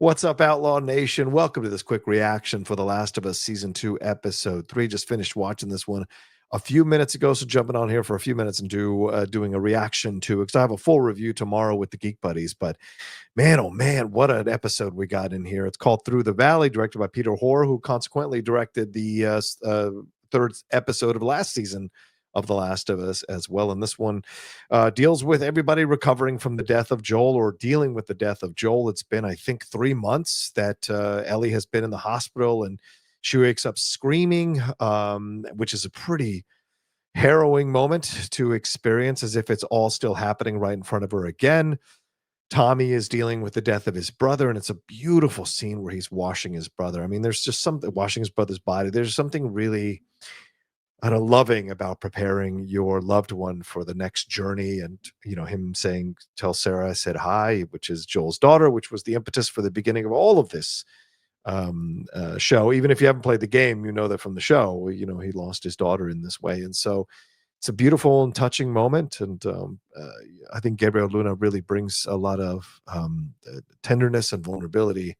What's up, Outlaw Nation? Welcome to this quick reaction for The Last of Us Season 2, Episode 3. Just finished watching this one a few minutes ago, so jumping on here for a few minutes and doing a reaction to it, because I have a full review tomorrow with the Geek Buddies. But man, oh man, what an episode we got in here. It's called Through the Valley, directed by Peter Hoare, who consequently directed the third episode of last season of The Last of Us as well. And this one deals with everybody recovering from the death of Joel, or dealing with the death of Joel. It's been, I think, 3 months that Ellie has been in the hospital, and she wakes up screaming, which is a pretty harrowing moment to experience, as if it's all still happening right in front of her again. Tommy is dealing with the death of his brother, and it's a beautiful scene where he's washing his brother. I mean, there's just something, washing his brother's body. There's something really loving about preparing your loved one for the next journey. And him saying, tell Sarah I said hi, which is Joel's daughter, which was the impetus for the beginning of all of this show. Even if you haven't played the game, you know that from the show, he lost his daughter in this way. And so it's a beautiful and touching moment. And I think Gabriel Luna really brings a lot of tenderness and vulnerability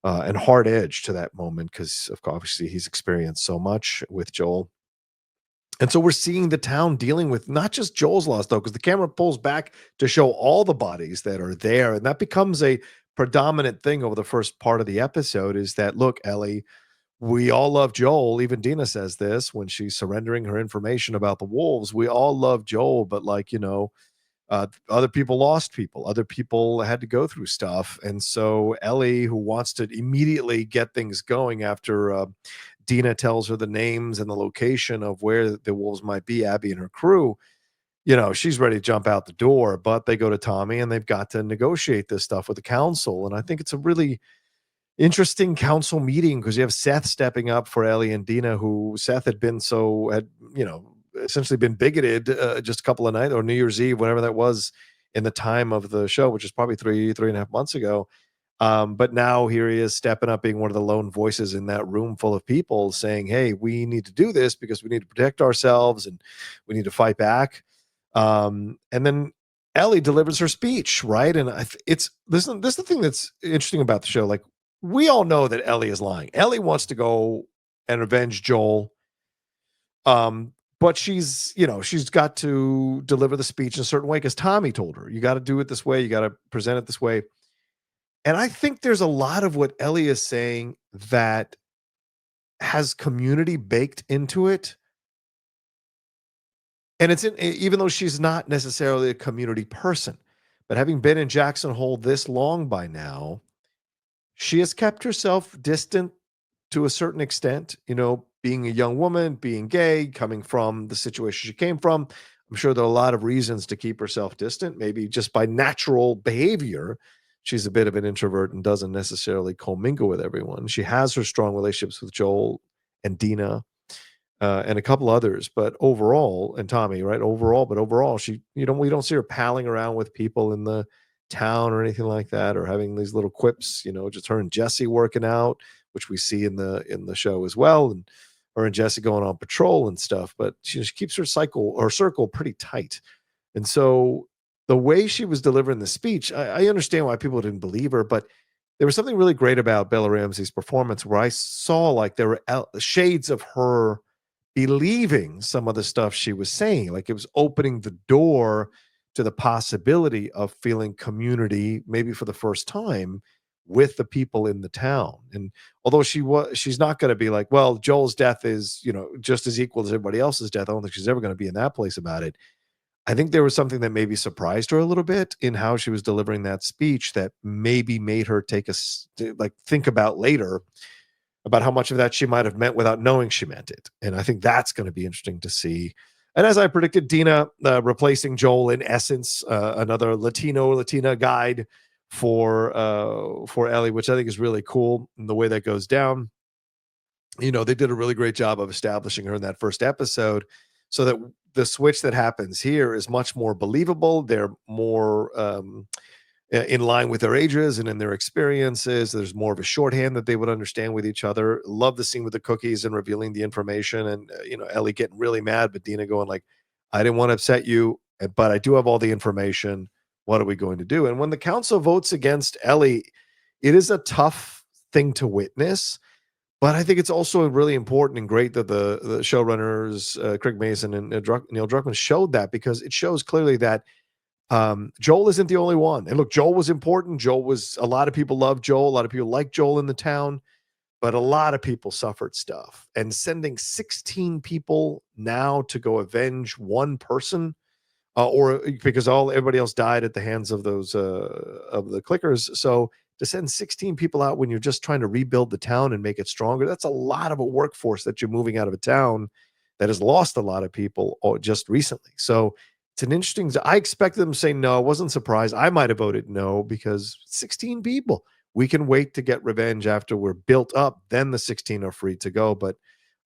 and hard edge to that moment, because obviously he's experienced so much with Joel. And so we're seeing the town dealing with not just Joel's loss, though, because the camera pulls back to show all the bodies that are there. And that becomes a predominant thing over the first part of the episode, is that, look, Ellie, we all love Joel. Even Dina says this when she's surrendering her information about the wolves. We all love Joel, but other people lost people. Other people had to go through stuff. And so Ellie, who wants to immediately get things going after Dina tells her the names and the location of where the wolves might be, Abby and her crew, she's ready to jump out the door. But they go to Tommy, and they've got to negotiate this stuff with the council. And I think it's a really interesting council meeting, because you have Seth stepping up for Ellie and Dina, who Seth had essentially been bigoted just a couple of nights, or New Year's Eve, whenever that was in the time of the show, which is probably three and a half months ago. But now here he is stepping up, being one of the lone voices in that room full of people, saying, hey, we need to do this because we need to protect ourselves and we need to fight back. And then Ellie delivers her speech, right? And this is the thing that's interesting about the show. Like, we all know that Ellie is lying. Ellie wants to go and avenge Joel. But she's got to deliver the speech in a certain way, because Tommy told her, you got to do it this way. You got to present it this way. And I think there's a lot of what Ellie is saying that has community baked into it. And even though she's not necessarily a community person, but having been in Jackson Hole this long by now, she has kept herself distant to a certain extent, being a young woman, being gay, coming from the situation she came from. I'm sure there are a lot of reasons to keep herself distant, maybe just by natural behavior. She's a bit of an introvert and doesn't necessarily commingle with everyone. She has her strong relationships with Joel and Dina and a couple others, but overall, and Tommy, right? Overall, she, we don't see her palling around with people in the town or anything like that, or having these little quips, just her and Jesse working out, which we see in the show as well, and her and Jesse going on patrol and stuff. But she keeps her circle pretty tight. And so the way she was delivering the speech, I understand why people didn't believe her, but there was something really great about Bella Ramsey's performance, where I saw like there were shades of her believing some of the stuff she was saying. Like, it was opening the door to the possibility of feeling community, maybe for the first time, with the people in the town. And although she's not going to be like, well, Joel's death is, just as equal as everybody else's death. I don't think she's ever going to be in that place about it. I think there was something that maybe surprised her a little bit in how she was delivering that speech, that maybe made her think about later about how much of that she might have meant without knowing she meant it. And I think that's going to be interesting to see. And as I predicted, Dina replacing Joel, in essence, another Latina guide for Ellie, which I think is really cool. And the way that goes down, they did a really great job of establishing her in that first episode, so that the switch that happens here is much more believable. They're more in line with their ages and in their experiences. There's more of a shorthand that they would understand with each other. Love the scene with the cookies and revealing the information, and Ellie getting really mad, but Dina going like, I didn't want to upset you, but I do have all the information. What are we going to do? And when the council votes against Ellie, it is a tough thing to witness, but I think it's also really important and great that the showrunners, Craig Mason and Neil Druckmann, showed that, because it shows clearly that Joel isn't the only one. And look, Joel was important. A lot of people loved Joel. A lot of people liked Joel in the town, but a lot of people suffered stuff. And sending 16 people now to go avenge one person, or because everybody else died at the hands of those of the clickers. So to send 16 people out when you're just trying to rebuild the town and make it stronger, that's a lot of a workforce that you're moving out of a town that has lost a lot of people just recently. So it's an interesting. I expected them to say no. I wasn't surprised. I might have voted no, because 16 people. We can wait to get revenge after we're built up. Then the 16 are free to go. But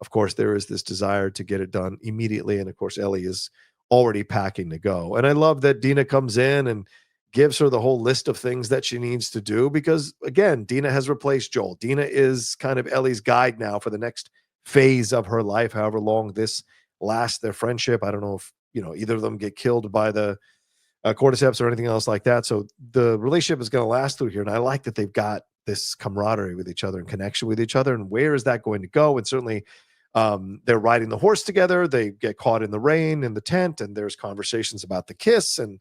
of course, there is this desire to get it done immediately. And of course, Ellie is already packing to go. And I love that Dina comes in and gives her the whole list of things that she needs to do, because again, Dina has replaced Joel. Dina is kind of Ellie's guide now for the next phase of her life, however long this lasts, their friendship. I don't know if, either of them get killed by the cordyceps or anything else like that. So the relationship is going to last through here. And I like that they've got this camaraderie with each other and connection with each other. And where is that going to go? And certainly they're riding the horse together. They get caught in the rain in the tent, and there's conversations about the kiss and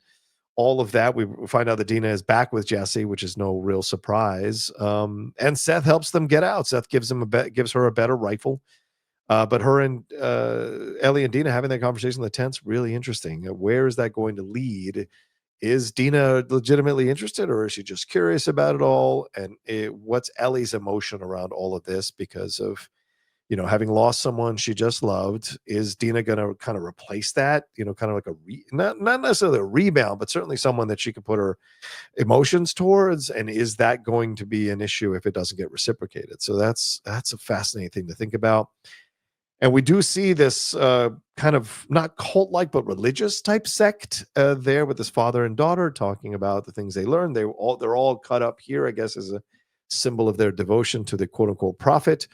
all of that. We find out that Dina is back with Jesse, which is no real surprise. And Seth helps them get out. Seth gives her a better rifle. But her and Ellie and Dina having that conversation in the tent's really interesting. Where is that going to lead? Is Dina legitimately interested, or is she just curious about it all? And what's Ellie's emotion around all of this because of, having lost someone she just loved? Is Dina going to kind of replace that, kind of like not necessarily a rebound, but certainly someone that she could put her emotions towards? And is that going to be an issue if it doesn't get reciprocated? So that's a fascinating thing to think about. And we do see this kind of not cult-like, but religious type sect there with this father and daughter talking about the things they learned. They're all cut up here, I guess, as a symbol of their devotion to the quote unquote prophet.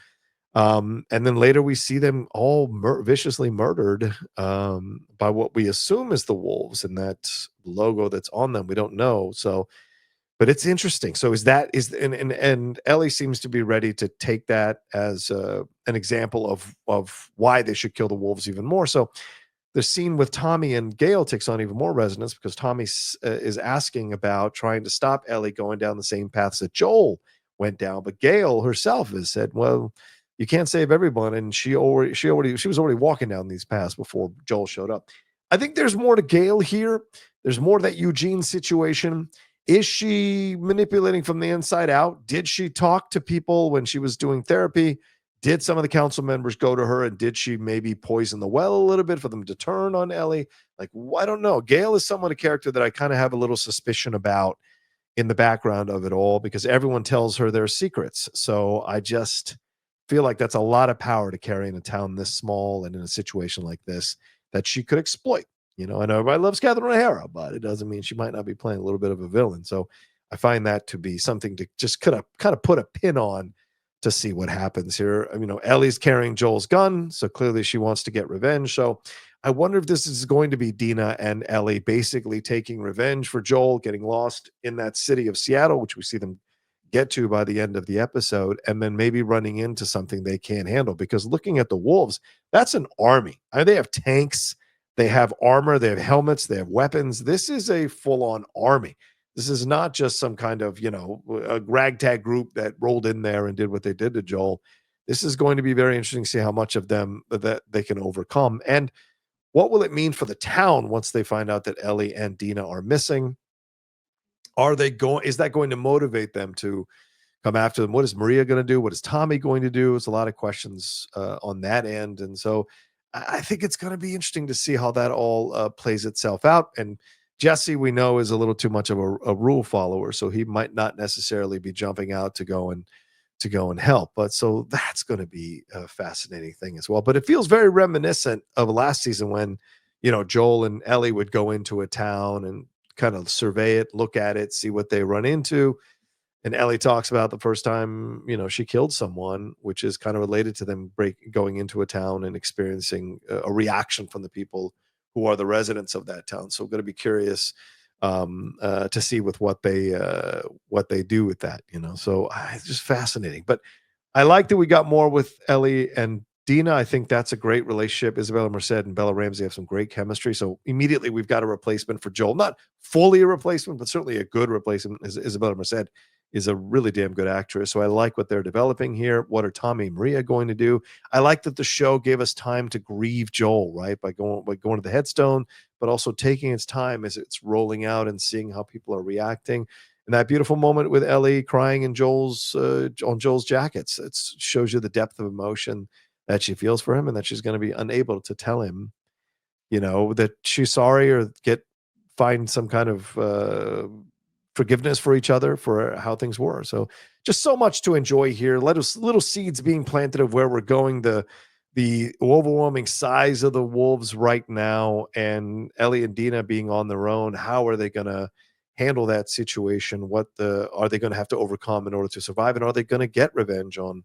And then later we see them all viciously murdered by what we assume is the wolves, and that logo that's on them. We don't know. So, but it's interesting. So and Ellie seems to be ready to take that as an example of why they should kill the wolves even more. So the scene with Tommy and Gail takes on even more resonance, because Tommy is asking about trying to stop Ellie going down the same paths that Joel went down, but Gail herself has said, "Well, you can't save everyone," and she was already walking down these paths before Joel showed up. I think there's more to Gail here. There's more to that Eugene situation. Is she manipulating from the inside out? Did she talk to people when she was doing therapy? Did some of the council members go to her, and did she maybe poison the well a little bit for them to turn on Ellie? Like, I don't know. Gail is somewhat a character that I kind of have a little suspicion about in the background of it all, because everyone tells her their secrets. So I just feel like that's a lot of power to carry in a town this small and in a situation like this that she could exploit. I know everybody loves Catherine O'Hara, but it doesn't mean she might not be playing a little bit of a villain. So I find that to be something to just kind of put a pin on to see what happens here. Ellie's carrying Joel's gun, so clearly she wants to get revenge. So I wonder if this is going to be Dina and Ellie basically taking revenge for Joel getting lost in that city of Seattle, which we see them get to by the end of the episode, and then maybe running into something they can't handle. Because looking at the wolves, that's an army. They have tanks, they have armor, they have helmets, they have weapons. This is a full-on army. This is not just some kind of, a ragtag group that rolled in there and did what they did to Joel. This is going to be very interesting to see how much of them that they can overcome. And what will it mean for the town once they find out that Ellie and Dina are missing? Is that going to motivate them to come after them? What is Maria going to do? What is Tommy going to do? It's a lot of questions on that end. And so I think it's going to be interesting to see how that all plays itself out. And Jesse, we know, is a little too much of a rule follower, so he might not necessarily be jumping out to go and help. But so that's going to be a fascinating thing as well. But it feels very reminiscent of last season when, Joel and Ellie would go into a town and kind of survey it, look at it, see what they run into. And Ellie talks about the first time, she killed someone, which is kind of related to them going into a town and experiencing a reaction from the people who are the residents of that town. So I'm going to be curious to see with what they do with that, So it's just fascinating. But I like that we got more with Ellie and Dina. I think that's a great relationship. Isabella Merced and Bella Ramsey have some great chemistry. So immediately we've got a replacement for Joel. Not fully a replacement, but certainly a good replacement. Isabella Merced is a really damn good actress. So I like what they're developing here. What are Tommy and Maria going to do? I like that the show gave us time to grieve Joel, right? By going to the headstone, but also taking its time as it's rolling out and seeing how people are reacting. And that beautiful moment with Ellie crying in Joel's on Joel's jackets. It shows you the depth of emotion that she feels for him, and that she's going to be unable to tell him, that she's sorry or find some kind of forgiveness for each other for how things were. So just so much to enjoy here. Little seeds being planted of where we're going. The overwhelming size of the wolves right now, and Ellie and Dina being on their own. How are they going to handle that situation? Are they going to have to overcome in order to survive? And are they going to get revenge on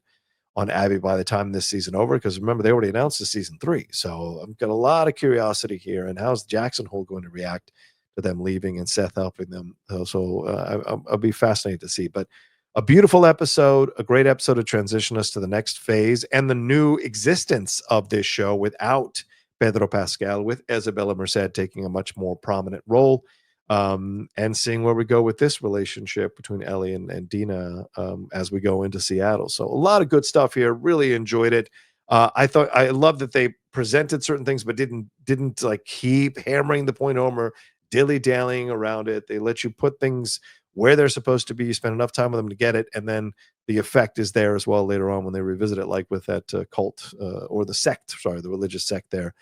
Abby by the time this season over? Because remember, they already announced the season 3. So I've got a lot of curiosity here. And how's Jackson Hole going to react to them leaving and Seth helping them? I'll be fascinated to see. But a beautiful episode, a great episode to transition us to the next phase and the new existence of this show without Pedro Pascal, with Isabela Merced taking a much more prominent role, and seeing where we go with this relationship between Ellie and Dina, as we go into Seattle. So a lot of good stuff here. Really enjoyed it. I love that they presented certain things, but didn't like keep hammering the point home or dilly dallying around it. They let you put things where they're supposed to be. You spend enough time with them to get it, and then the effect is there as well later on when they revisit it, like with that cult or the sect, sorry, the religious sect there.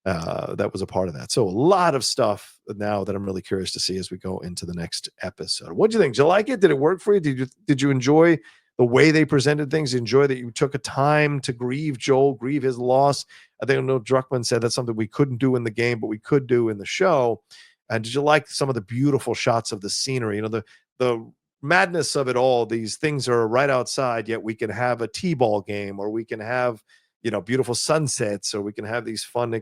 That was a part of that. So a lot of stuff now that I'm really curious to see as we go into the next episode. What do you think? Did you like it? Did it work for you? Did you enjoy the way they presented things? Enjoy that you took a time to grieve Joel, grieve his loss? I think I know Druckmann said that's something we couldn't do in the game, but we could do in the show. And did you like some of the beautiful shots of the scenery? The madness of it all. These things are right outside, yet we can have a t-ball game, or we can have beautiful sunsets, or we can have these fun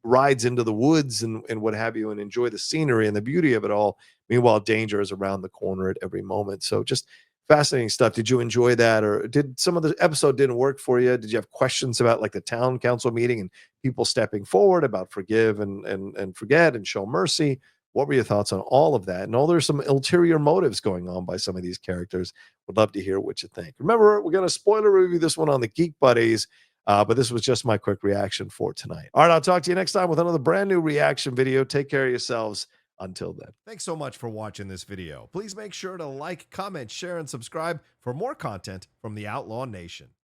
rides into the woods and what have you, and enjoy the scenery and the beauty of it all. Meanwhile, danger is around the corner at every moment. So just fascinating stuff. Did you enjoy that, or did some of the episode didn't work for you? Did you have questions about like the town council meeting and people stepping forward about forgive and forget and show mercy? What were your thoughts on all of that? And there's some ulterior motives going on by some of these characters. Would love to hear what you think. Remember, we're going to spoiler review this one on the Geek Buddies, but this was just my quick reaction for tonight. All right, I'll talk to you next time with another brand new reaction video. Take care of yourselves. Until then. Thanks so much for watching this video. Please make sure to like, comment, share, and subscribe for more content from the Outlaw Nation.